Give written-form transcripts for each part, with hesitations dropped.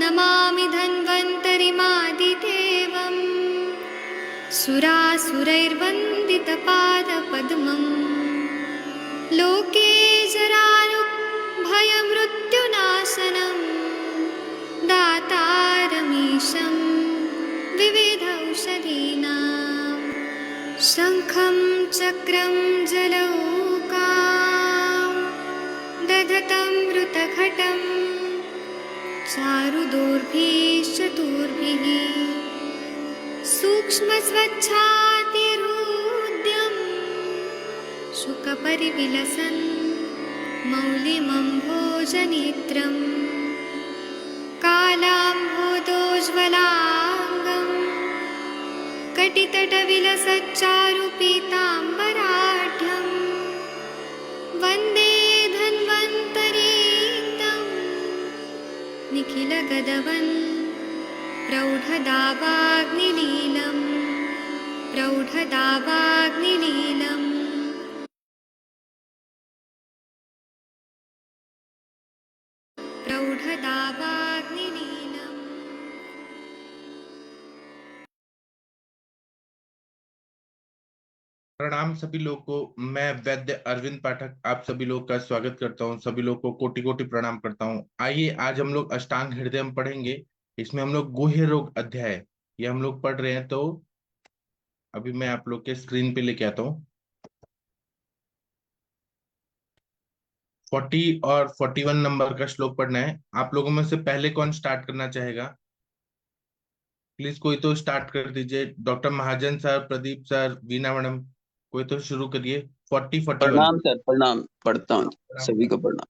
नमामि धन्वन्तरिमादिदेवम् सुरासुरैर्वन्दितपादपद्मम् लोके जराभयमृत्युनाशनम् दातारमीशं विविधौषधीनां शङ्खं चक्रं जलौकां दधतं मृतघटं चारुदोर्भिश्चतुर्भिः सूक्ष्मस्वच्छातिहृद्यं शुकपरिविलसन् मौलिमम्भोजनेत्रम् कालाम्भोदोज्ज्वलाङ्गं कटितटविलसच्चारुपीताम्बराढ्यं वन्दे धन्वन्तरीतं निखिलगदवन् प्रौढदावाग्निलीलम् प्रौढदावाग्निलीलम् प्रौढदावाग्निलीलम्। प्रणाम सभी लोग को। मैं वैद्य अरविंद पाठक आप सभी लोग का स्वागत करता हूं। सभी लोग को कोटि कोटि प्रणाम करता हूं। आइए आज हम लोग अष्टांग हृदय पढ़ेंगे। इसमें हम लोग गुह्य रोग अध्याय ये हम लोग पढ़ रहे हैं। तो अभी मैं आप लोग के स्क्रीन पे लेके आता हूँ। 40 और 41 नंबर का श्लोक पढ़ना है। आप लोगों में से पहले कौन स्टार्ट करना चाहेगा? प्लीज कोई तो स्टार्ट कर दीजिए। Doctor Mahajan sir, Pradeep sir, Veena madam, कोई तो शुरू करिए। 40 41 प्रणाम सर, प्रणाम। पढ़ता हूँ, सभी को प्रणाम।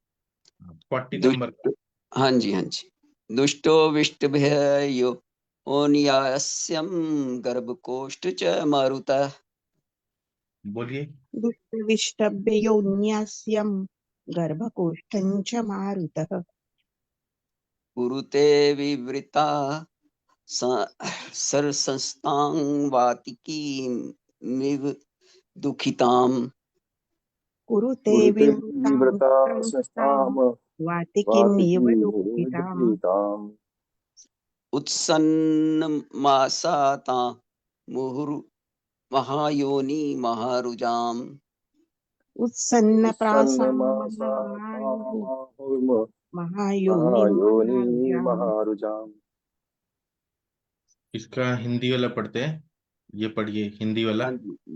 40 नंबर का। हाँ जी, हाँ जी। दुष्टो विष्टभ्यो ओनियास्यम गर्भकोष्ठ च मारुतः। बोलिए। दुष्टविष्टभ्योऽन्यास्यं गर्भकोष्ठं च मारुतः कुरुते विवृता सरसंस्थां वातिकीमिव दुःखिताम्। कुरुते विवृतां वातिकीमिव दुःखिताम् उत्सन्नमासाता मुहुर्महायोनि महारुजाम्। उत्सन्नप्रासां महायोनि महारुजाम। इसका हिंदी वाला पढ़ते हैं। ये पढ़िए हिंदी वाला।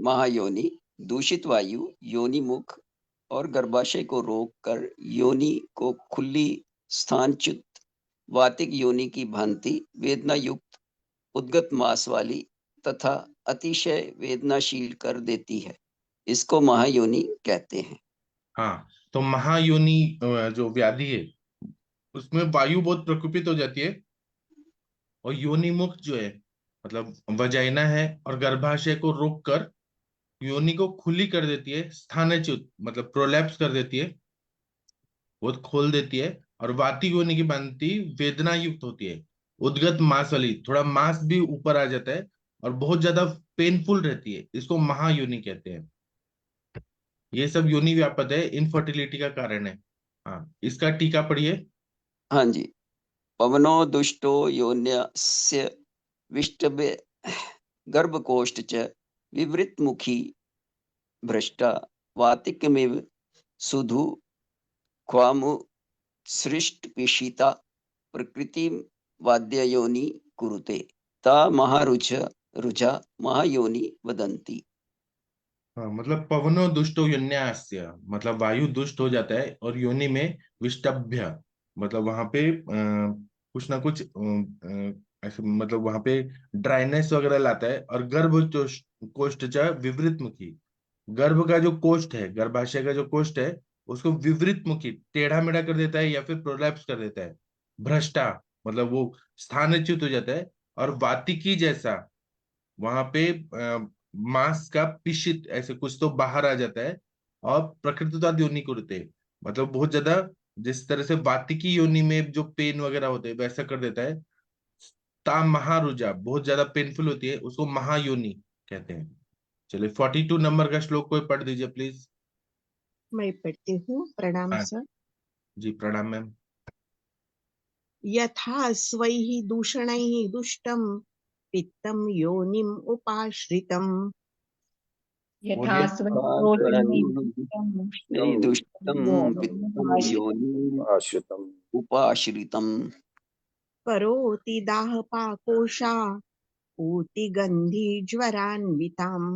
महायोनि दूषित वायु, योनि मुख और गर्भाशय को रोककर योनि को खुली स्थानच्युत वातिक योनि की भांति वेदना युक्त उद्गत मांस वाली तथा अतिशय वेदनाशील कर देती है। इसको महायोनि कहते हैं। हाँ, तो महायोनि जो व्याधि है उसमें वायु बहुत प्रकोपित हो जाती है और योनि मुख जो है मतलब वजाइना है और गर्भाशय को रोककर योनि को खुली कर देती है। स्थानच्युत मतलब प्रोलैप्स कर देती है, बहुत खोल देती है। और वाती योनि की भांति वेदना युक्त होती है। उद्गत मांस वाली, थोड़ा मांस भी ऊपर आ जाता है और बहुत ज्यादा पेनफुल रहती है। इसको महायोनि कहते हैं। ये सब योनि व्यापक है, इनफर्टिलिटी का कारण है। हाँ, इसका टीका पढ़िए। हाँ जी। पवनो दुष्टो योन्यस्य विष्टभे गर्भकोष्ठ च विवृत मुखी भ्रष्टा वातिकमिव सुधु क्वामु सृष्ट पिशीता प्रकृति वाद्य योनि कुरुते ता महारुच रुचा महायोनि वदंती। हाँ, मतलब पवनो दुष्टो योन्यास्य मतलब वायु दुष्ट हो जाता है और योनि में विष्टभ्य मतलब वहां पे कुछ ना कुछ ऐसे मतलब वहां पे ड्राइनेस वगैरह लाता है। और गर्भ जो कोष्ठ च विवृत मुखी, गर्भ का जो कोष्ठ है, गर्भाशय का जो कोष्ठ है उसको विवृत मुखी टेढ़ा मेढ़ा कर देता है या फिर प्रोलैप्स कर देता है। भ्रष्टा मतलब वो स्थानच्युत हो जाता है। और वातिकी जैसा वहां पे मांस का पिशित ऐसे कुछ तो बाहर आ जाता है। और प्रकृतिता योनि कुरुते मतलब बहुत ज्यादा जिस तरह से वातिकी योनि में जो पेन वगैरह होते हैं वैसा कर देता है। ता महारुजा बहुत ज्यादा पेनफुल होती है, उसको महायोनि कहते हैं। चलिए 42 नंबर का श्लोक कोई पढ़ दीजिए प्लीज। मैं पढ़ती हूँ। प्रणाम हाँ सर। जी, प्रणाम मैम। यथा स्वैः दूषणैः दुष्टं पित्तं योनिम् उपाश्रितम् यथा बोलिए। नहीं दुष्टम पित्तम योनि आश्रितम् उपाश्रितम करोति दाहपाकोशा पूतिगन्धी ज्वरान्विताम्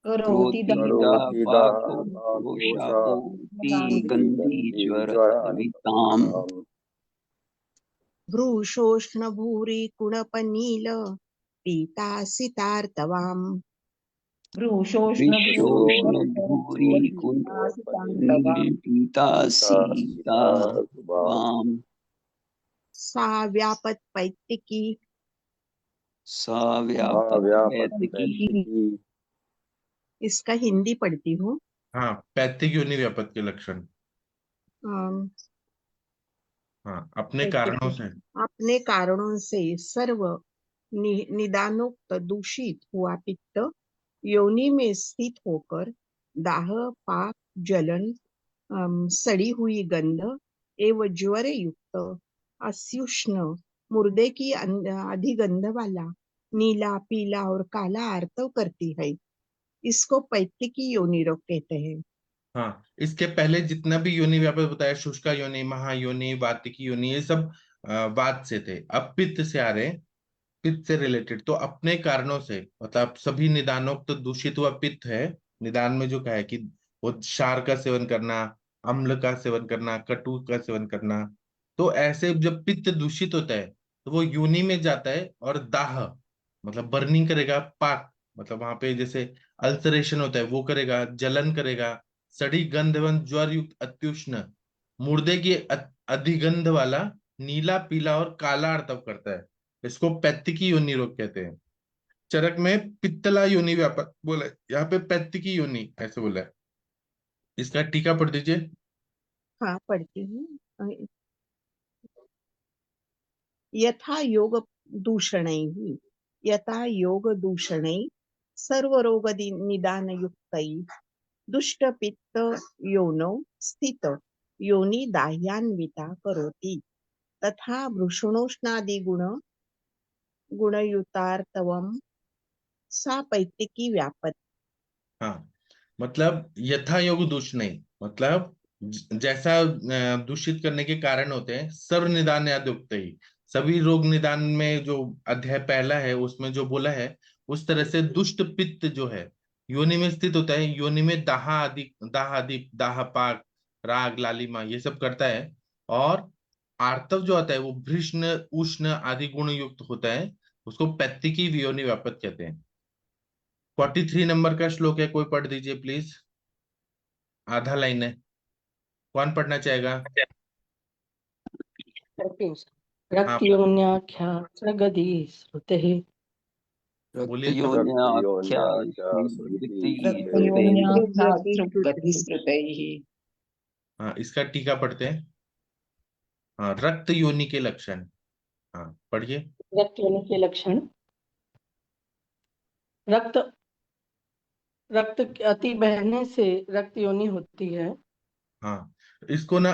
करोति करोति दाहपाकोशापूति गंधी ज्वरान्विताम् भ्रूशोष्णभूरि कुणपनील पीतासितार्तवाम् विशोष्णभूरि पीतासीताम् सा व्यापत्पैत्तिकी सा व्यापत्पैत्तिकी इसका हिंदी पढ़ती हूँ। हाँ, पैतृक योनि व्यापत के लक्षण। हाँ, अपने कारणों से अपने कारणों से सर्व निदानोक्त दूषित हुआ पित्त योनि में स्थित होकर दाह पाक जलन सड़ी हुई गंध एवं ज्वर युक्त अत्युष्ण मुर्दे की अधिगंध वाला नीला पीला और काला आर्तव करती है। इसको पैत्तिकी योनि रोग कहते हैं। हाँ, इसके पहले जितना भी योनि व्यापक बताया, शुष्का योनि, महायोनि, वातिकी योनि, ये सब वात से थे। अब पित्त से आ रहे हैं, पित्त से रिलेटेड। तो अपने कारणों से मतलब सभी निदानोक्त दूषित हुआ पित्त है। निदान में जो कहा है कि वो क्षार का सेवन करना, अम्ल का सेवन करना, कटु का सेवन करना। तो ऐसे जब पित्त दूषित होता है तो वो योनि में जाता है और दाह मतलब बर्निंग करेगा, पाक मतलब वहां पे जैसे अल्सरेशन होता है वो करेगा, जलन करेगा, सड़ी गंध एवं ज्वर युक्त अत्युष्ण मुर्दे की अधिगंध वाला नीला पीला और काला अर्तव करता है। इसको पैत्तिकी योनि रोग कहते हैं। चरक में पित्तला योनि व्यापक बोला है, यहाँ पे पैत्तिकी योनि ऐसे बोला है। इसका टीका पढ़ दीजिए। हाँ पढ़ती हूँ। यथा योग दूषणैः यथा योग दूषणै सर्वरोग निदान युक्तै दुष्ट पित्त योनौ स्थित योनि दाह्यान्विता करोति तथा वृषणोष्णादि गुणयुतार्तवम् सा पैत्तिकी व्यापत। हाँ, मतलब यथा योग दूष नहीं, मतलब जैसा दूषित करने के कारण होते हैं, सर्व निदान युक्त ही सभी रोग निदान में जो अध्याय पहला है उसमें जो बोला है उस तरह से दुष्ट पित्त जो है योनि में स्थित होता है। योनि में दाह पाक राग लालिमा ये सब करता है। और आर्तव जो आता है वो भृष्ण उष्ण आदि गुण युक्त होता है। उसको पैत्तिकी योनि व्यापक कहते हैं। 43 नंबर का श्लोक है, कोई पढ़ दीजिए प्लीज। आधा लाइन है, कौन पढ़ना चाहेगा? हाँ, रक्तयोन्याख्या सगदी श्रुतेः बोलिए। रक्तयोन्याख्या रक्तयोन्याख्या श्रुतिश्रुतैः। हाँ, इसका टीका पढ़ते हैं। हाँ, रक्त योनि के लक्षण। हाँ, पढ़िए। रक्त योनि के लक्षण। रक्त अति बहने से रक्त योनि होती है। हाँ, इसको ना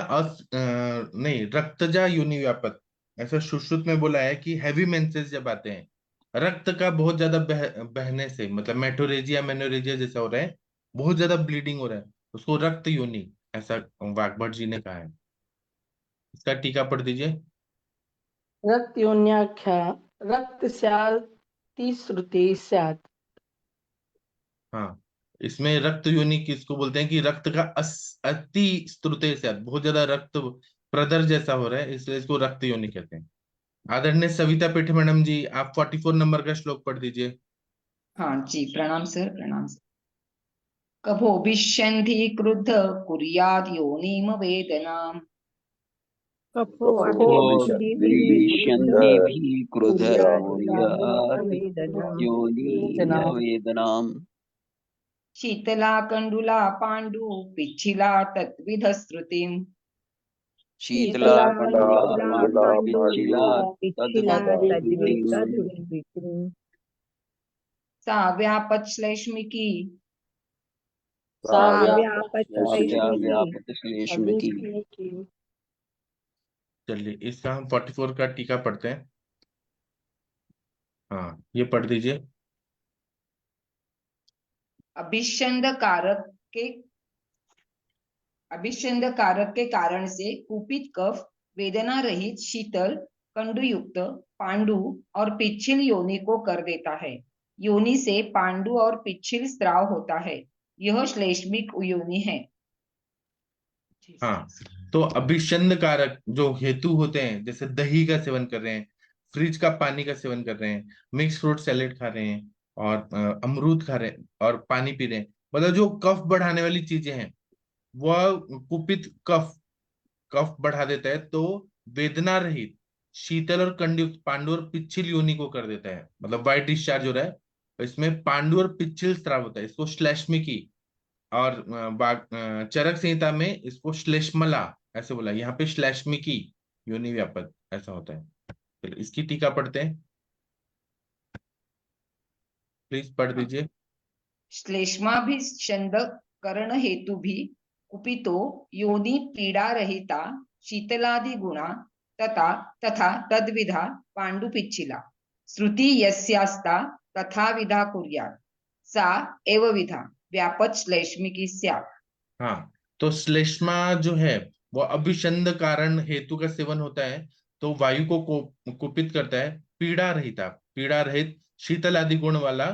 नहीं, रक्तजा योनि व्यापक ऐसा सुश्रुत में बोला है कि हैवी मेंसेस जब आते हैं रक्त का बहुत ज्यादा बहने से मतलब मेटोरेजिया मेनोरेजिया जैसा हो रहा है, बहुत ज्यादा ब्लीडिंग हो रहा है, उसको रक्त योनि ऐसा वाग्भट जी ने कहा है। इसका टीका पढ़ दीजिए। रक्त योन्याख्या रक्त स्यात् श्रुति स्यात्। हाँ, इसमें रक्त योनि किसको बोलते हैं कि रक्त का अति स्त्रुते से बहुत ज्यादा रक्त प्रदर जैसा हो रहा है, इसलिए इसको रक्त योनि कहते हैं। आदरणीय सविता पेठ मैडम जी, आप 44 नंबर का श्लोक पढ़ दीजिए। हाँ जी, प्रणाम सर, प्रणाम सर। कफोभिष्यन्ति क्रुद्ध कुर्यात् योनिम वेदनाम्। वेदनाम् शीतला कंडुला पांडु पिच्छिला तद्विध श्रुतिम्। शीतला सा व्यापत श्लेष्मिकी श्लेष्मिकी चलिए इसका हम 44 का टीका पढ़ते हैं। हाँ, ये पढ़ दीजिए। अभिषंद कारक के अभिषंद कारक के कारण से कुपित कफ वेदना रहित शीतल कंडुयुक्त पांडु और पिच्छिल योनि को कर देता है। योनि से पांडु और पिच्छिल स्राव होता है। यह श्लेष्मिक योनि है। हाँ, तो अभिषंद कारक जो हेतु होते हैं, जैसे दही का सेवन कर रहे हैं, फ्रिज का पानी का सेवन कर रहे हैं, मिक्स फ्रूट सैलेड खा रहे हैं, और अमरूद खा रहे हैं और पानी पी रहे हैं, मतलब जो कफ बढ़ाने वाली चीजें हैं, वह कुपित कफ कफ बढ़ा देता है, तो वेदना रहित शीतल और कंडयुक्त पांडु और पिच्छिल योनि को कर देता है, मतलब वाइट डिस्चार्ज हो रहा है, तो इसमें पांडु और पिच्छिल स्राव होता है, इसको श्लेष्मिकी। और चरक संहिता में इसको श्लेष्मला ऐसे बोला, यहाँ पे श्लेष्मिकी योनि व्यापक ऐसा होता है। चलिए इसकी टीका पढ़ते हैं, प्लीज पढ़ दीजिए। श्लेष्माभिषंद करण हेतु भी कुपितो योनि पीड़ा रहिता शीतलादि गुणा तथा तथा तद्विधा पांडु पिच्छिला श्रुति यस्यास्ता तथा विधा कुर्यात् सा एव विधा व्यापच श्लेष्मिकी स्यात्। हाँ, तो श्लेष्मा जो है वो अभिषंद कारण हेतु का सेवन होता है, तो वायु को कुपित करता है, पीड़ा रहित शीतल आदि गुण वाला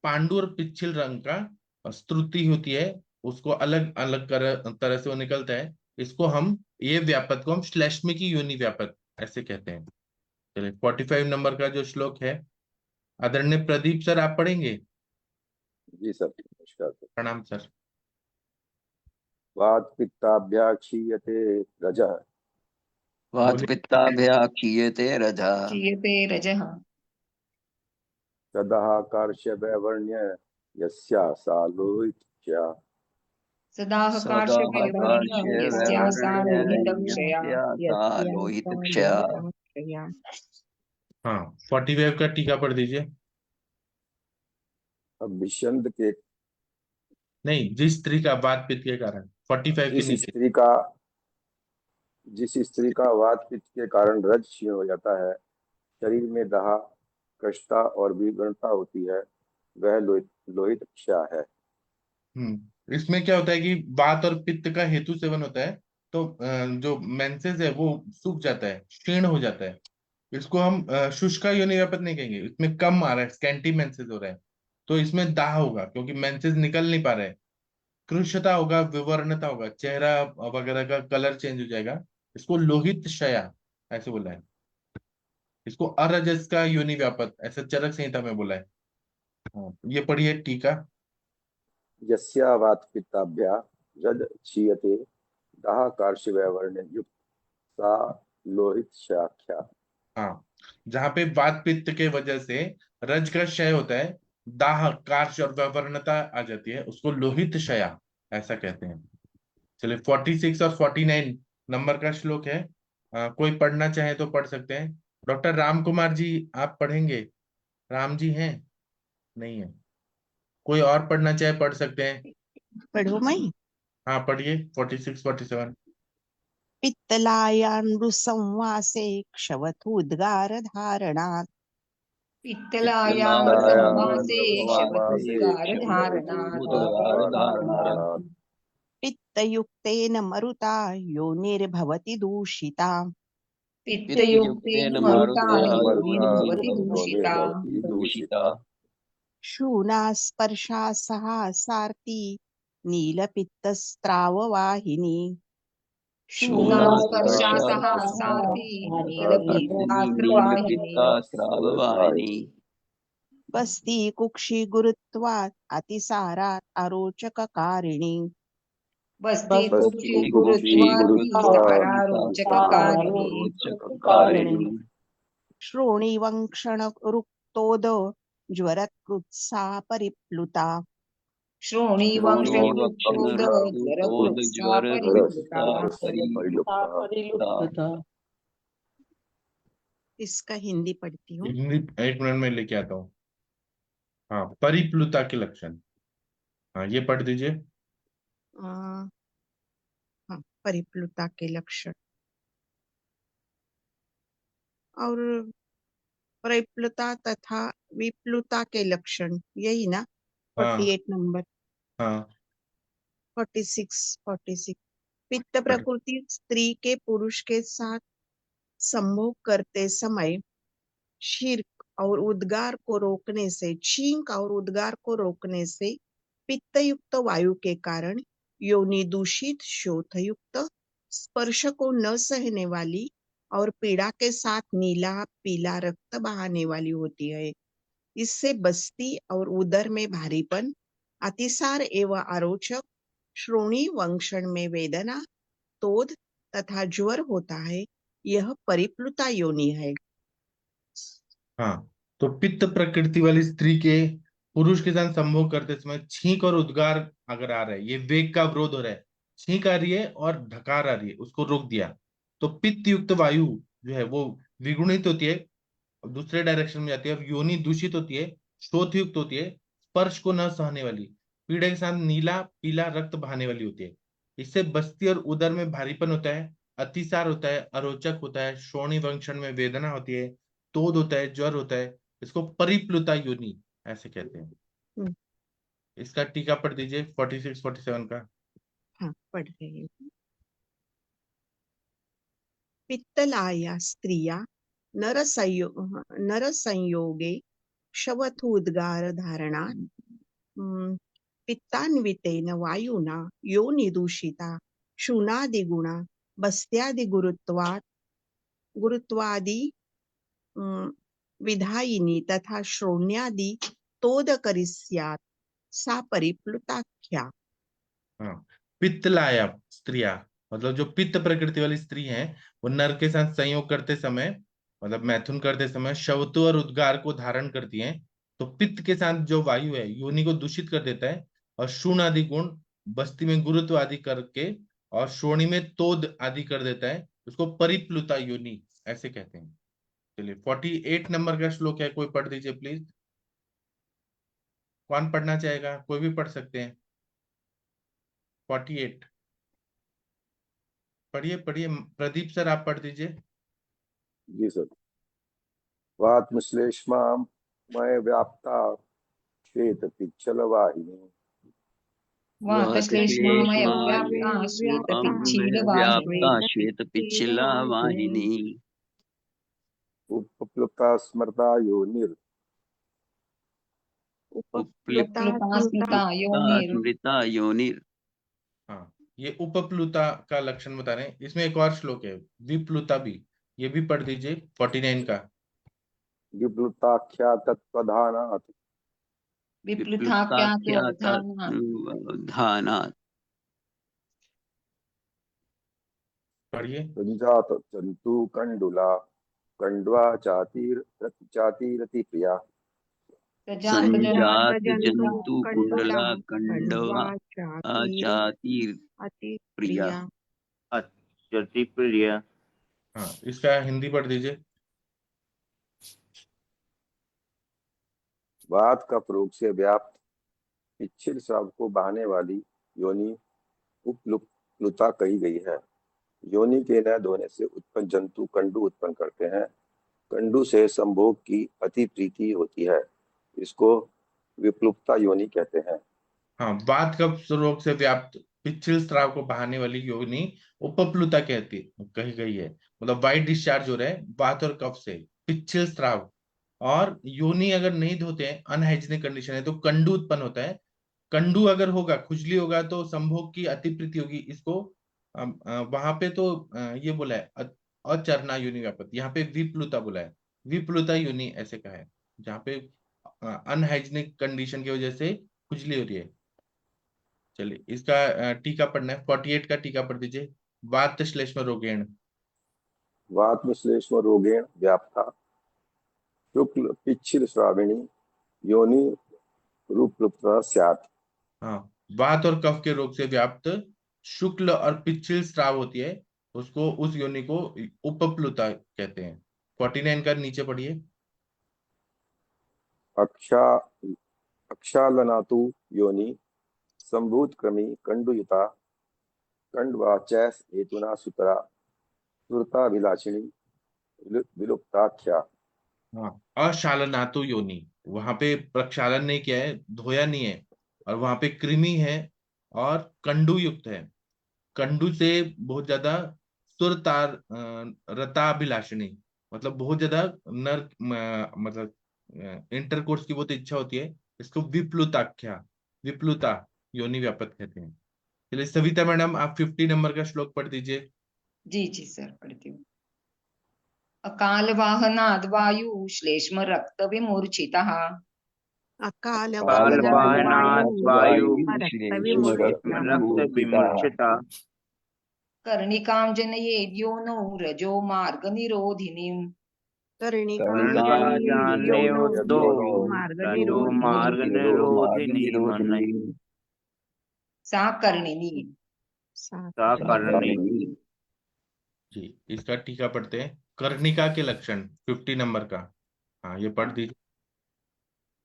पांडु और पिच्छिल रंग का स्तुति होती है, उसको अलग अलग तरह से वो निकलता है, इसको हम ये व्यापक को हम श्लेष्मिकी योनि व्यापक ऐसे कहते हैं। चलिए 45 नंबर का जो श्लोक है, आदरणीय प्रदीप सर आप पढ़ेंगे। जी सर, नमस्कार सर। प्रणाम सर। वात पित्ताभ्या क्षीयते रजः बोलिए। वातपित्ताभ्या क्षीयते रजः क्षीयते रजः तदः कार्श्यवैवर्ण्य यस्या सा लोहित्या सदाह सदा कार्श्यवैवर्ण्य यस्या सा लोहितक्षया। यस्या सा लोहितक्षया। लोहितक्षया। हाँ, 45 का टीका पढ़ दीजिए। अभिषंद के नहीं, जिस स्त्री का वात पित्त के कारण, 45 के नीचे। जिस स्त्री का वात पित्त के कारण रज क्षीण हो जाता है, शरीर में दाह कष्टता और विवरणता होती है, वह लोहितक्षा है। इसमें क्या होता है कि वात और पित्त का हेतु सेवन होता है, तो जो मेंसेस है वो सूख जाता है, क्षीण हो जाता है। इसको हम शुष्का योनि व्यापक नहीं कहेंगे, इसमें कम आ रहा है, स्कैंटी मेंसेस हो रहा है, तो इसमें दाह होगा क्योंकि मेंसेस निकल नहीं पा रहे हैं, कृशता होगा, विवर्णता होगा, चेहरा वगैरह का कलर चेंज हो जाएगा, इसको लोहित क्षया ऐसे बोला है। इसको अरजस का योनि व्यापक ऐसा चरक संहिता में बोला है। हाँ, ये पढ़िए टीका। यस्या वात पित्ताभ्या रज क्षीयते दाह कार्श्यवैवर्ण्य युक्त सा लोहितक्षया। हाँ, जहाँ पे वात पित्त के वजह से रज का क्षय होता है, दाह कार्श और व्यवरणता आ जाती है, उसको लोहित क्षया ऐसा कहते हैं। चलिए 46 और 49 नंबर का श्लोक है, कोई पढ़ना चाहे तो पढ़ सकते हैं। डॉक्टर राम कुमार जी आप पढ़ेंगे? राम जी हैं? नहीं है। कोई और पढ़ना चाहे पढ़ सकते हैं। पढ़ो मैं। हाँ पढ़िए 46 47। पित्तलायानृसंवासे क्षवथुद्गार धारणात् पित्तलायां संवासे क्षवथुद्गार धारणात् पित्तयुक्तेन मरुता योनिर्भवति दूषिता पित्तयुक्तेन मरुता योनिर्भवति दूषिता। दूषिता। शूना स्पर्शा सहासार्ती नीलपित्तस्त्राववाहिनी शूलास्पर्शा साथी नीलपित्तास्त्रवाहिनी। नीलपित्तास्त्राववाहिनी। बस्ती कुक्षि गुरुत्वात् अतिसारात् अरोचककारिणी बस्ती कुक्षि गुरुत्वादि सारारोचककारिणी। रोचककारिणी। श्रोणीवंक्षणरुक्तोद ज्वरत्कृत्सा परिप्लुता श्रोणीवंक्षणरुक्तोदज्वरकृत्सा परिप्लुता। परिलुप्तता। इसका हिंदी पढ़ती हूँ। हिंदी एक मिनट में लेके आता हूँ। हाँ, परिप्लुता के लक्षण, हाँ ये पढ़ दीजिए। हाँ, परिप्लुता के लक्षण। और प्रप्लुता तथा विप्लुता के लक्षण, यही ना? हाँ 48 नंबर, हाँ 46 पित्त प्रकृति स्त्री के पुरुष के साथ संभोग करते समय छींक और उद्गार को रोकने से पित्त युक्त वायु के कारण योनि दूषित शोथ युक्त, स्पर्श को न सहने वाली और पीड़ा के साथ नीला पीला रक्त बहाने वाली होती है। इससे बस्ती और उदर में भारीपन, अतिसार एवं आरोचक, श्रोणी वंक्षण में वेदना, तोद तथा ज्वर होता है। यह परिप्लुता योनि है। हाँ। तो पित्त प्रकृति वाली स्त्री के पुरुष के साथ संभोग करते समय छींक और उद्गार अगर आ रहा है, ये वेग का अवरोध हो रहा है, छींक आ रही है और ढकार आ रही है, उसको रोक दिया, तो पित्त युक्त वायु जो है वो विगुणित होती है, दूसरे डायरेक्शन में जाती है। अब योनि दूषित होती है, शोथ युक्त होती है, स्पर्श को न सहने वाली, पीड़ा के साथ नीला पीला रक्त बहाने वाली होती है। इससे बस्ती और उदर में भारीपन होता है, अतिसार होता है, अरोचक होता है, श्रोणी वंक्षण में वेदना होती है, तोद होता है, ज्वर होता है। इसको परिप्लुता योनि ऐसे कहते हैं। हम्म, इसका टीका पढ़ दीजिए 46 47 का। हाँ, पढ़ रही हूँ। पित्तलाया स्त्रिया नर संयोगे शवथोद्गार धारणा पित्तान्वितेन वायुना योनि दूषिता शूनादिगुणा बस्त्यादि गुरुत्वादि विधायिनी तथा श्रोण्यादि तोदकरी स्यात् सा परिप्लुताख्या। हाँ, पित्तलाया स्त्रिया मतलब जो पित्त प्रकृति वाली स्त्री है, वो नर के साथ संयोग करते समय मतलब मैथुन करते समय शवतु और उद्गार को धारण करती हैं। तो पित्त के साथ जो वायु है योनि को दूषित कर देता है, और शूण आदि गुण बस्ती में गुरुत्व आदि करके और श्रोणी में तोद आदि कर देता है, उसको परिप्लुता योनि ऐसे कहते हैं। चलिए 48 नंबर का श्लोक है, कोई पढ़ दीजिए प्लीज। कौन पढ़ना चाहेगा? कोई भी पढ़ सकते हैं। 48 पढ़िए पढ़िए, प्रदीप सर आप पढ़ दीजिए। जी सर। वातश्लेष्मामय व्याप्ता श्वेत पिच्छल वाहिनी वातश्लेष्मामय व्याप्ता श्वेतपिच्छीलवाहिनी व्याप्ता श्वेत पिच्छला वाहिनी उपप्लुता स्मृता योनिर उपप्लुता उपप्लुता योनिर। स्मृता योनिर। हाँ, ये उपप्लुता का लक्षण बता रहे हैं। इसमें एक और श्लोक है विप्लुता भी, ये भी पढ़ दीजिए 49 का। विप्लुताख्या तत्प्रधानात् विप्लुताख्यातधानात् पढ़िए। संजात जंतु कंडुला कंडवा चातीरति प्रिया संजात जंतु जंतु कुंडला कंडवा कंडवा चातीर अति प्रिया। प्रिया। अत्यति प्रिय। हाँ, इसका हिंदी पढ़ दीजिए। वात का रोग से व्याप्त पिच्छिल स्राव को बहाने वाली योनि उपप्लुता कही गई है। योनि के न धोने से उत्पन्न जंतु कंडू उत्पन्न करते हैं। कंडू से संभोग की अति प्रीति होती है, इसको विप्लुप्ता योनि कहते हैं। हाँ, वात कफ रोग से व्याप्त पिच्छिल स्राव को बहाने वाली योनि उपप्लुता कही गई है। मतलब वाइट डिस्चार्ज हो रहा है वात और कफ से, पिच्छिल स्राव। और योनि अगर नहीं धोते हैं, अनहाइजीनिक कंडीशन है, तो कंडू उत्पन्न होता है। कंडू अगर होगा, खुजली होगा, तो संभोग की अतिप्रीति होगी। इसको वहां पे तो ये बोला है अचरना योनि व्यापक, यहाँ पे विप्लुता बोला है, विप्लुता योनि ऐसे कहा है, जहाँ पे अनहाइजीनिक कंडीशन की वजह से खुजली हो रही है। चलिए इसका टीका पढ़ना है, 48 का टीका पढ़ दीजिए। वात श्लेष्म रोगेण वात में श्लेष्म रोगेण व्याप्ता शुक्ल पिच्छिल श्राविणी योनि रूपलुप्ता स्यात्। हाँ, वात और कफ के रोग से व्याप्त शुक्ल और पिच्छिल स्राव होती है, उसको उस योनि को उपप्लुता कहते हैं। 49 का नीचे पढ़िए। अक्षा अक्षालनातु योनि संभूत क्रमी कंडुयुता कंडवाचैस हेतुना सुतरा सुरताभिलाषिणी विलुप्ताख्या। हाँ, अशालनातु योनि, वहां पे प्रक्षालन नहीं किया है, धोया नहीं है, और वहां पे कृमि है और कंडू युक्त है। कंडू से बहुत ज्यादा सुरतार रताभिलाषिणी, मतलब बहुत ज्यादा नर मतलब इंटरकोर्स की बहुत इच्छा होती है। इसको विप्लुताख्या, विप्लुता योनि व्यापक कहते हैं। चलिए सविता मैडम, आप 50 नंबर का श्लोक पढ़ दीजिए। जी जी सर, पढ़ती हूँ। अकाल वाहनाद वायु श्लेष्म रक्त विमूर्छितः अकाल काल वाहनात् वायु रक्तविमूर्छितः रक्त विमूर्छिता कर्णिकां जनयेद्योनौ रजो मार्ग निरोधिनीम् कर्णिका जानेद्यो रजो मार्ग निरोधिनी मनई सा कर्णिनी। सा करणी। जी, इसका टीका पढ़ते हैं। कर्णिका के लक्षण 50 नंबर का। हाँ, ये पढ़ दीजिए।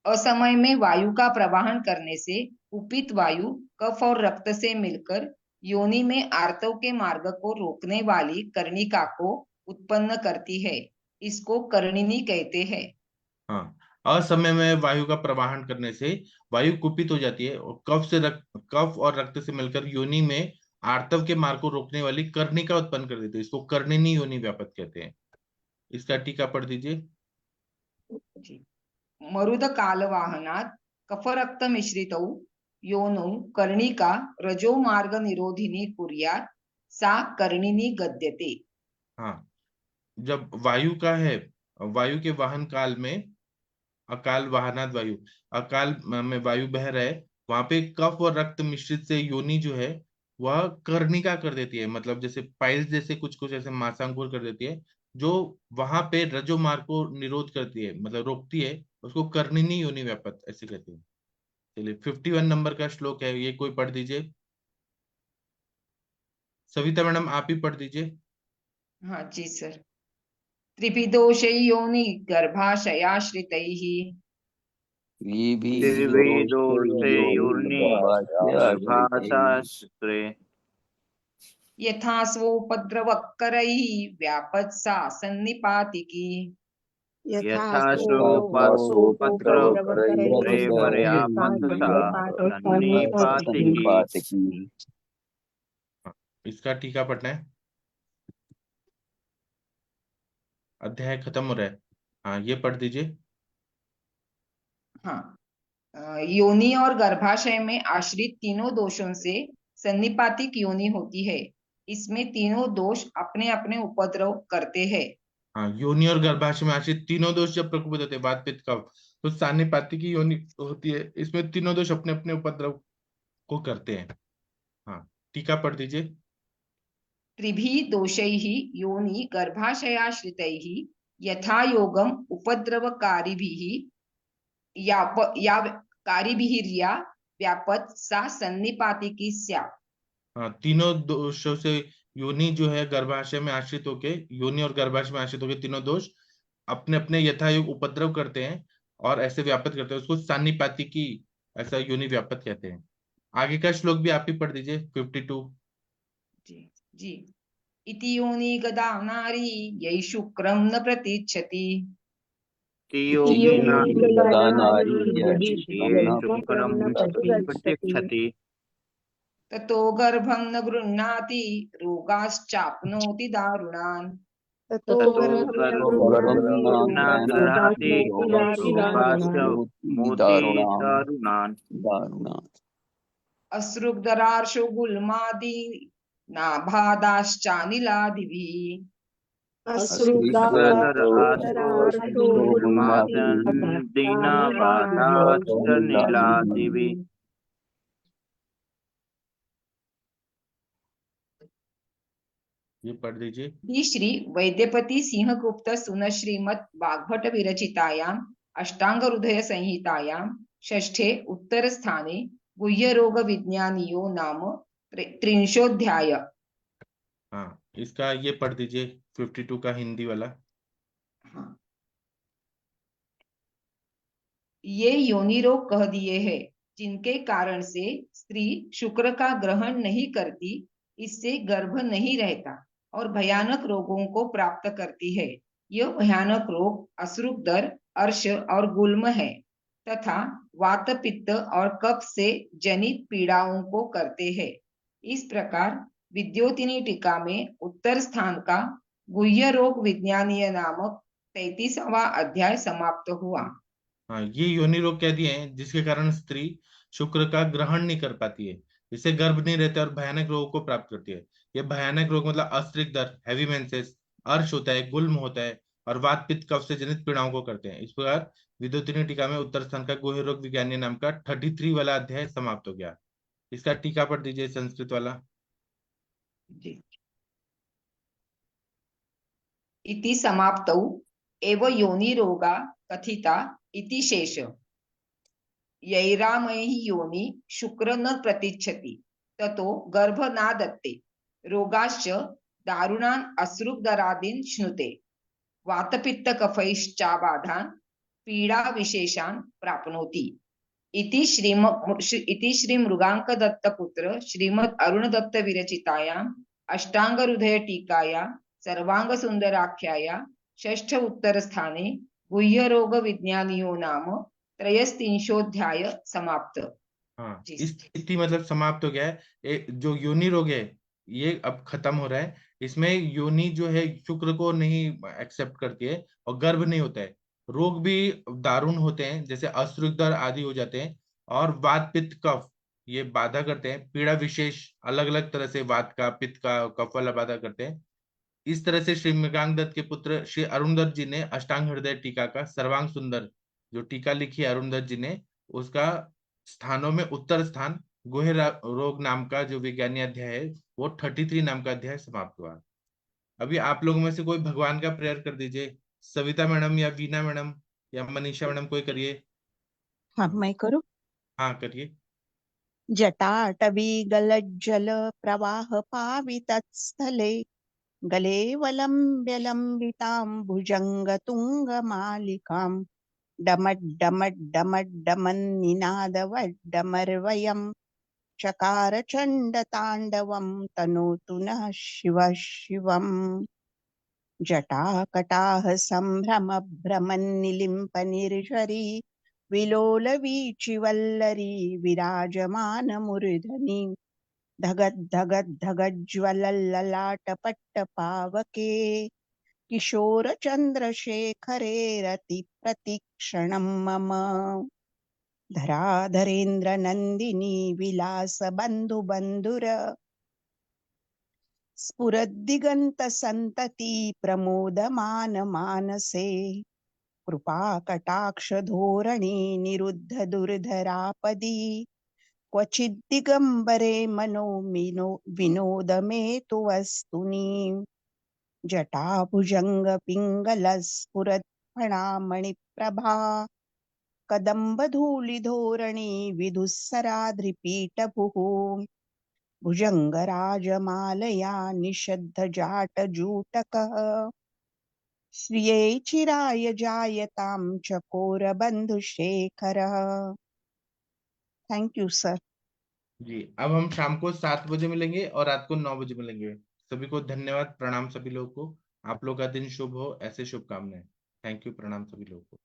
असमय में वायु का प्रवाहन करने से कुपित वायु कफ और रक्त से मिलकर योनि में आर्तव के मार्ग को रोकने वाली कर्णिका को उत्पन्न करती है। इसको कर्णिनी कहते हैं। हाँ, असमय में वायु का प्रवाहन करने से वायु कुपित हो जाती है और कफ और रक्त से मिलकर योनि में आर्तव के मार्ग को रोकने वाली कर्णिका उत्पन्न कर देती है। इसको कर्णिनी योनि व्यापक कहते हैं। इसका टीका पढ़ दीजिए। जी। मरुद काल वाहनात् कफ रक्त मिश्रितौ योनौ कर्णिका रजो मार्ग निरोधिनी कुर्यात् सा कर्णिनी गद्यते। हाँ, जब वायु का है, वायु के वाहन काल में, अकाल वाहनात वायु, अकाल में वायु बह रहा है, वहां पे कफ और रक्त मिश्रित से योनि जो है वह कर्णिका कर देती है, मतलब जैसे पाइल्स जैसे कुछ कुछ ऐसे मांसांकुर कर देती है, जो वहां पे रजो मार्ग को निरोध करती है, मतलब रोकती है। उसको कर्णिनी योनि व्यापक ऐसे कहते हैं। चलिए 51 नंबर का श्लोक है, ये कोई पढ़ दीजिए। सविता मैडम, आप ही पढ़ दीजिए। हाँ जी सर। त्रिभिदोषै योनि गर्भाशयाश्रितैः त्रिवेदोषे योनि गर्भाशास्त्रे यथा स्वोपद्रवकरैः व्यापत् सा सन्निपातिकी। यथा सोपत्र पर्यापत सा सन्निपातिकी। हाँ, इसका टीका पढ़ना है। अध्याय खत्म हो रहा है। हाँ, ये पढ़ दीजिए। हाँ, योनि और गर्भाशय में आश्रित तीनों दोषों से सन्निपातिक योनि होती है। इसमें तीनों दोष अपने अपने उपद्रव करते हैं। हाँ, योनि और गर्भाशय में आश्रित तीनों दोष जब प्रकोपित होते हैं, वात पित्त कफ, तो सान्निपाती की योनि होती है। इसमें तीनों दोष अपने अपने उपद्रव को करते हैं। हाँ, टीका पढ़ दीजिए। त्रिभिः दोषैः योनि गर्भाशयाश्रितैः यथा योगम उपद्रवकारिभिः कारिभिर्या व्यापत सा सन्निपातिकी स्यात्। हाँ, तीनों दोषों से योनि जो है गर्भाशय में आश्रित होके, योनि और गर्भाशय में आश्रित होके तीनों दोष अपने अपने यथायोग उपद्रव करते हैं और ऐसे व्यापक करते हैं। उसको सान्निपातिकी, ऐसा योनि व्यापक कहते हैं। आगे का श्लोक भी आप ही पढ़ दीजिए 52। जी जी। इति योनि गदा नारी यै शुक्रम न प्रतीच्छति योगिना शुक्रम प्रतीक्षति ततो गर्भं न गृह्णाति रोगाश्चाप्नोति दारुणान्। ततो गर्भं न गृह्णाति रोगाश्च मोति दारुणान्। अश्रुग्धरार्षो गुल्मादि नाभादाश्चानिलादिभिः दीनाबाधाश्च नीलादिभिः। ये पढ़ दीजिए। इति श्री वैद्यपति सिंहगुप्त सुन श्रीमद् वाग्भट विरचितायां अष्टांग हृदय संहितायां षष्ठे उत्तर स्थाने गुह्य रोग विज्ञानियो नाम 30 हाँ, इसका ये पढ़ दीजिए 52 का हिंदी वाला। हाँ, ये योनि रोग कह दिए हैं जिनके कारण से स्त्री शुक्र का ग्रहण नहीं करती, इससे गर्भ नहीं रहता और भयानक रोगों को प्राप्त करती है। यह भयानक रोग अश्रुदर, अर्श और गुल्म है तथा वात, पित्त और कफ से जनित पीड़ाओं को करते हैं। इस प्रकार विद्योतिनी टीका में उत्तर स्थान का गुह्य रोग विज्ञानीय नामक 33वां अध्याय समाप्त हुआ। हाँ, ये योनि रोग कह दिए हैं जिसके कारण स्त्री शुक्र का ग्रहण नहीं कर पाती है, इससे गर्भ नहीं रहते और भयानक रोग को प्राप्त करती है। ये भयानक रोग मतलब अस्तृक दर, हैवी मेंसेस, अर्श होता है, गुल्म होता है और वात, पित्त, कफ से जनित पीड़ाओं को करते हैं। इस प्रकार विद्योतिनी टीका में उत्तर स्थान का गुह्य रोग विज्ञानीय नाम का 33 वाला अध्याय समाप्त हो गया। इसका टीका पढ़ दीजिए संस्कृत वाला। जी। इति समाप्तौ एव योनि रोगा कथिता इति शेष। यैरामयि योनि शुक्र न प्रतिच्छति ततो गर्भ नादत्ते रोगाश्च दारुणान् अश्रुदरादीन् श्नुते वातपित्त कफैश्चाबाधान् पीड़ा विशेषान् प्राप्नोति। इति श्री मृगांकदत्तपुत्र श्रीमद् अरुणदत्त विरचितायाम् अष्टांगहृदय टीकाया सर्वांग सुंदराख्याया षष्ठ उत्तर स्थाने गुह्य रोग विज्ञानियो नाम 33 समाप्त। हाँ, जी। इस स्थिति मतलब समाप्त हो गया है। जो योनि रोग है ये अब खत्म हो रहा है। इसमें योनि जो है शुक्र को नहीं एक्सेप्ट करती है और गर्भ नहीं होता है। रोग भी दारुण होते हैं, जैसे अश्रुदर आदि हो जाते हैं और वात, पित्त, कफ ये बाधा करते हैं। पीड़ा विशेष अलग अलग तरह से वात का, पित्त का, कफ वाला बाधा करते हैं। इस तरह से श्री मृगांक दत्त के पुत्र श्री अरुण दत्त जी ने अष्टांग हृदय टीका का सर्वांग सुंदर जो टीका लिखी है अरुण दत्त जी ने, उसका स्थानों में उत्तर स्थान गुह्य रोग नाम का जो विज्ञानीय अध्याय है वो 33 नाम का अध्याय समाप्त हुआ। अभी आप लोगों में से कोई भगवान का प्रेयर कर दीजिए। सविता मैडम या वीना मैडम या मनीषा मैडम कोई करिए। हाँ, मैं करूँ? हाँ, करिए। जटाटवी गलज्जल प्रवाह पावितस्थले गले वलम्ब्य लम्बितां भुजङ्गतुङ्गमालिकां डमड्डमड्डमड्डमन्निनादवड्डमर्वयं चकार चण्डताण्डवं तनोतु नः शिवः शिवम्। जटाकटाह सम्भ्रमभ्रमन्निलिम्पनिर्झरी विलोलवीचिवल्लरी विराजमानमूर्धनि धगद्धगद्धगज्ज्वलल्ललाटपट्टपावके किशोरचन्द्रशेखरे रतिप्रतीक्षणं मम। धराधरेन्द्रनन्दिनी विलासबन्धुबन्धुर स्फुरद्दिगन्तसन्तती प्रमोदमानमानसे कृपाकटाक्षधोरणी निरुद्धदुर्धरापदी क्वचिद्दिगम्बरे मनो विनोदमेतु वस्तुनि जटाभुजङ्गपिङ्गलस्फुरत्फणामणिप्रभा कदम्बधूलिधोरणी विदुःसराद्रिपीठभुः भुजङ्गराजमालया निषद्धजाटजूटकः श्रियै चिराय जायतां चकोरबन्धुशेखरः। Thank you sir. जी, अब हम शाम को 7 बजे मिलेंगे और रात को 9 बजे मिलेंगे। सभी को धन्यवाद, प्रणाम सभी लोगों को। आप लोग का दिन शुभ हो, ऐसे शुभकामनाएं। थैंक यू, प्रणाम सभी लोगों को।